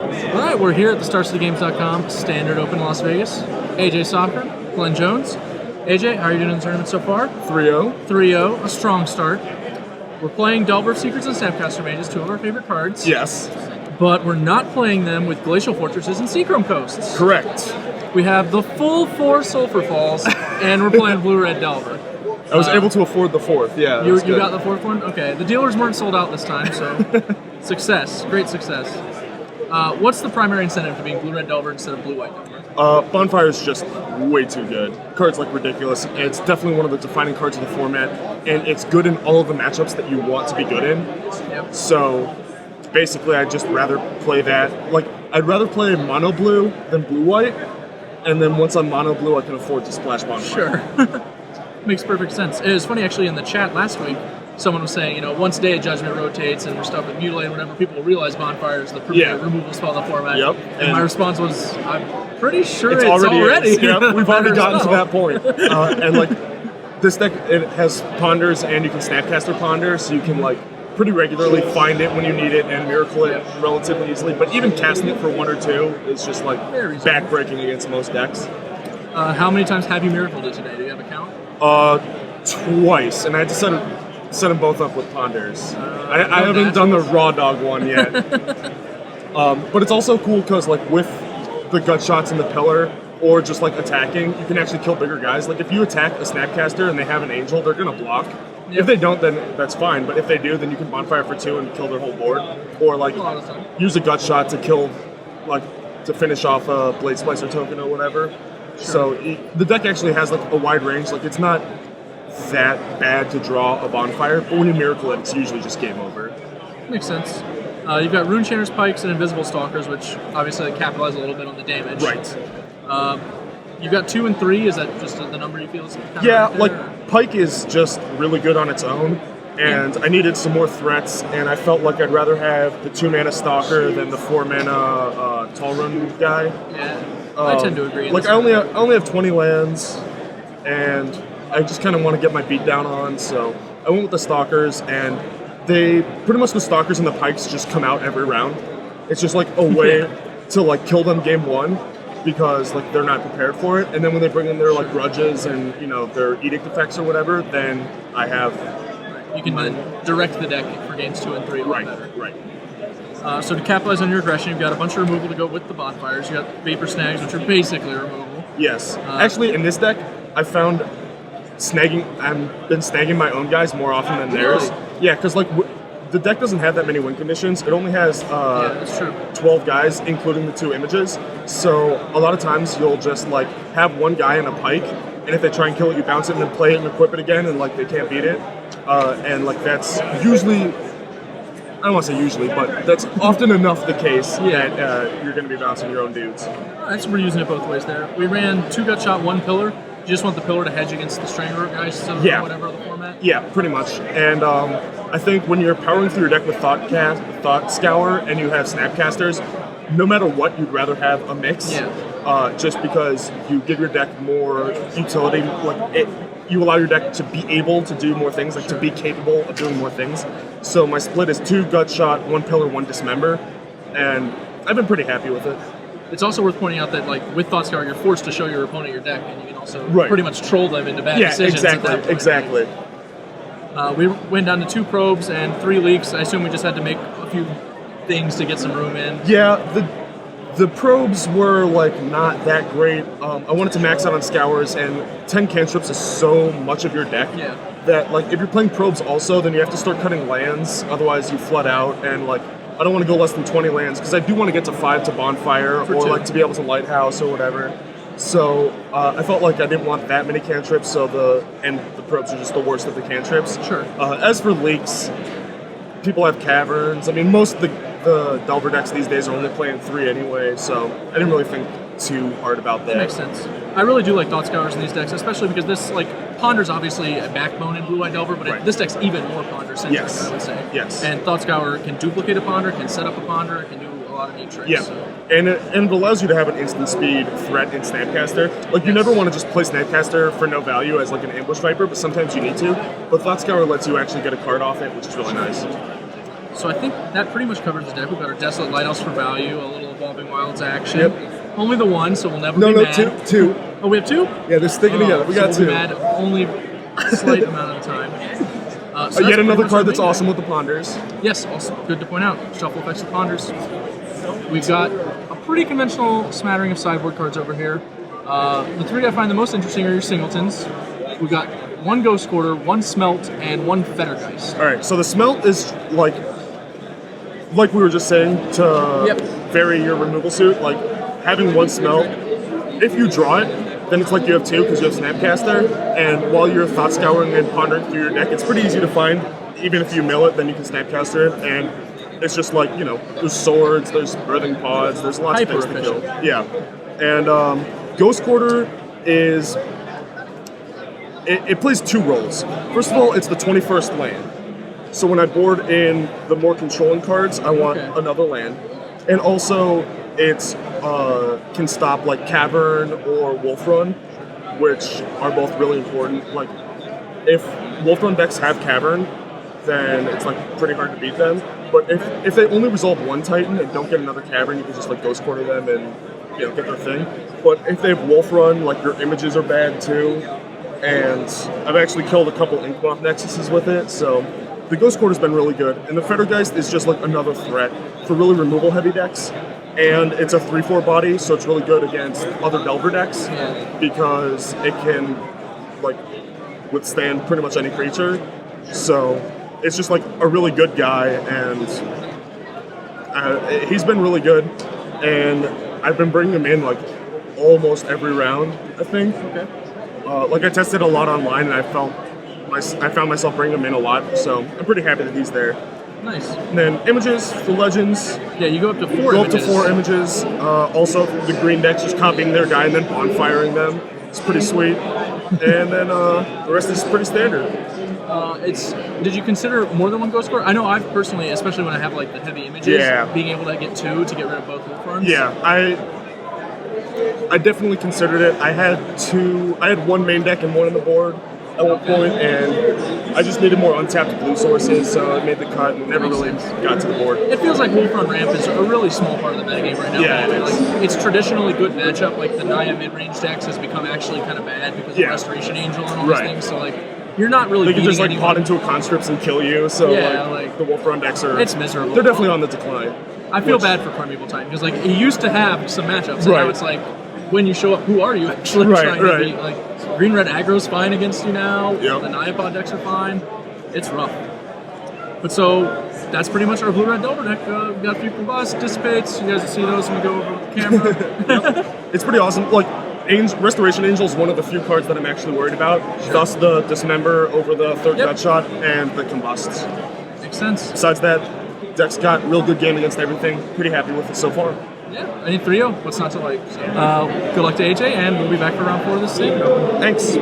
All right, we're here at the StarCityGames.com Standard Open Las Vegas. AJ Sacher, Glenn Jones. AJ, how are you doing in the tournament so far? 3-0. 3-0, a strong start. We're playing Delver Secrets and Snapcaster Mages, two of our favorite cards. Yes. But we're not playing them with Glacial Fortresses and Seachrome Coasts. Correct. We have the full 4 Sulphur Falls, and we're playing Blue-Red Delver. I was able to afford the fourth, yeah. You got the fourth one? Okay. The dealers weren't sold out this time, so success. Great success. What's the primary incentive to being Blue-Red Delver instead of Blue-White Delver? Bonfire is just way too good. Card's like ridiculous. It's definitely one of the defining cards of the format, and it's good in all of the matchups that you want to be good in. Yep. So basically, I'd just rather play that. Like, I'd rather play mono blue than blue white, and then once I'm mono blue, I can afford to splash Bonfire. Sure. Makes perfect sense. It was funny actually in the chat last week. Someone was saying, once Day of Judgment rotates and we're stuck with Mutilate and whatever, people will realize Bonfire is the premier removal spell in the format. Yep. And my response was, I'm pretty sure it's already. Yep. We've already gotten to spell. that point. And like this deck, it has Ponders and you can Snapcaster Ponder, so you can like pretty regularly find it when you need it and miracle it relatively easily. But even casting it for 1 or 2 is just like backbreaking against most decks. How many times have you miracled it today? Do you have a count? Twice, and I had to set them both up with Ponders. I haven't done the Raw Dog one yet. But it's also cool because like with the gut shots in the pillar or just like attacking, you can actually kill bigger guys. Like if you attack a Snapcaster and they have an Angel, they're gonna block. Yep. If they don't, then that's fine. But if they do, then you can Bonfire for 2 and kill their whole board. Or like use a gut shot to kill, like to finish off a Blade Splicer token or whatever. Sure. So the deck actually has like a wide range. Like it's not that bad to draw a Bonfire, but when you miracle it, it's usually just game over. Makes sense. You've got Rune Chainer's Pikes and Invisible Stalkers, which obviously capitalize a little bit on the damage. Right. You've got 2 and 3. Is that just the number you feel is kind of yeah, right there, like or? Pike is just really good on its own, and I needed some more threats, and I felt like I'd rather have the 2-mana Stalker than the 4-mana Tall Run guy. Yeah. I tend to agree. Like I only have 20 lands, and I just kind of want to get my beat down on, so I went with the Stalkers, and they pretty much the Stalkers and the Pikes just come out every round. It's just like a way to like kill them game 1 because like they're not prepared for it, and then when they bring in their like grudges and their edict effects or whatever, then I have you can then direct the deck for games 2 and 3 a lot better. Right. So to capitalize on your aggression, you've got a bunch of removal to go with the Bonfires. You got Vapor Snags, which are basically removal. Yes. Actually, in this deck, I found I've been snagging my own guys more often than theirs. Really? Yeah, because like the deck doesn't have that many win conditions. It only has that's true. 12 guys, including the 2 images. So a lot of times you'll just like have one guy in a Pike, and if they try and kill it, you bounce it and then play it and equip it again, and like they can't beat it. And like that's usually. I don't want to say usually, but that's often enough the case that you're going to be bouncing your own dudes. Alright, so we're using it both ways there. We ran 2 gut shot, 1 pillar. You just want the pillar to hedge against the Strangler guys, so whatever the format? Yeah, pretty much. And I think when you're powering through your deck with Thought Scour and you have Snapcasters, no matter what, you'd rather have a mix. Yeah. Just because you give your deck more utility. You allow your deck to be able to do more things, to be capable of doing more things. So my split is 2 gut shot, 1 pillar, 1 dismember, and I've been pretty happy with it. It's also worth pointing out that with Thought Scour, you're forced to show your opponent your deck, and you can also pretty much troll them into bad decisions. Exactly. We went down to 2 probes and 3 leaks. I assume we just had to make a few things to get some room in. Yeah, the probes were not that great. I wanted to max out on Scours, and 10 cantrips is so much of your deck that if you're playing probes also, then you have to start cutting lands. Otherwise, you flood out, and I don't want to go less than 20 lands because I do want to get to 5 to Bonfire or to be able to Lighthouse or whatever. So I felt like I didn't want that many cantrips. So the probes are just the worst of the cantrips. Sure. As for leaks, people have caverns. I mean, most of the Delver decks these days are only playing 3 anyway, so I didn't really think too hard about that. Makes sense. I really do like Thought Scours in these decks, especially because this, Ponder's obviously a backbone in Blue-White Delver, but this deck's even more Ponder-centric, I would say. Yes. And Thought Scour can duplicate a Ponder, can set up a Ponder, it can do a lot of neat tricks. Yeah, so. and it allows you to have an instant speed threat in Snapcaster. You never want to just play Snapcaster for no value as an Ambush Viper, but sometimes you need to. But Thought Scour lets you actually get a card off it, which is really nice. So I think that pretty much covers the deck. We've got our Desolate Lighthouse for value, a little Evolving Wilds action. Yep. Only the one, so we'll never be mad. Two. Oh, we have two? Yeah, they're sticking together. We got so we'll two. be mad only a slight amount of the time. So Yet that's another pretty much card our that's main awesome deck. with the Ponders. Yes, also good to point out. Shuffle effects of Ponders. We've got a pretty conventional smattering of sideboard cards over here. The three I find the most interesting are your singletons. We've got one Ghost Quarter, one Smelt, and one Fettergeist. All right, so the Smelt is like we were just saying, to vary your removal suit. Like having one Smelt, if you draw it, then it's like you have two because you have Snapcaster. And while you're thought scouring and pondering through your deck, it's pretty easy to find. Even if you mill it, then you can Snapcaster it, and it's just like, you know, there's swords, there's birthing pods, there's lots of things to kill. Yeah, and Ghost Quarter is. It plays two roles. First of all, it's the 21st land. So when I board in the more controlling cards, I want another land. And also, it's can stop like Cavern or Wolf Run, which are both really important. Like, if Wolf Run decks have Cavern, then it's like pretty hard to beat them. But if they only resolve one Titan and don't get another Cavern, you can just like Ghost Quarter them and, you know, get their thing. But if they have Wolf Run, like your images are bad too. And I've actually killed a couple Inkmoth Nexuses with it, so the Ghost Quarter's been really good. And the Fettergeist is just like another threat for really removal-heavy decks. And it's a 3/4 body, so it's really good against other Delver decks because it can like withstand pretty much any creature. So it's just like a really good guy, and he's been really good. And I've been bringing him in like almost every round, I think. Okay. Like I tested a lot online, and I found myself bringing him in a lot, so I'm pretty happy that he's there. Nice. And then images for legends. Yeah, you go up to four Go images. up to 4 images. Also, the green deck's just copying their guy and then bonfiring them. It's pretty sweet. And then the rest is pretty standard. Did you consider more than one Ghost Quarter? I know I've personally, especially when I have like the heavy images, being able to get two to get rid of both Wolf Runs. Yeah, I definitely considered it. I had one main deck and one on the board at one point, and I just needed more untapped blue sources, so I made the cut and never really got to the board. It feels like Wolf Run Ramp is a really small part of the metagame right now. Yeah, it is. Like, it's traditionally good matchup. Like the Naya mid-range decks has become actually kind of bad because of Restoration Angel and all these things. So like you're not really they can just like anyone. pot into a conscripts and kill you. So like the Wolf Run decks are it's miserable. They're definitely on the decline. I feel bad for Primeval Titan because like he used to have some matchups, and now it's like when you show up, who are you actually trying to beat? Like green red aggro's fine against you now. The Nayapod decks are fine. It's rough. But so that's pretty much our blue red Delver deck. We got a few combust, dissipates. You guys will see those when we go over the camera. It's pretty awesome. Like Restoration Angel is one of the few cards that I'm actually worried about. Thus the Dismember over the third gut shot and the combust. Makes sense. Besides that, deck's got real good game against everything. Pretty happy with it so far. Yeah, any 3-0, what's not to like? So, good luck to AJ, and we'll be back for round 4 of this thing. Thanks.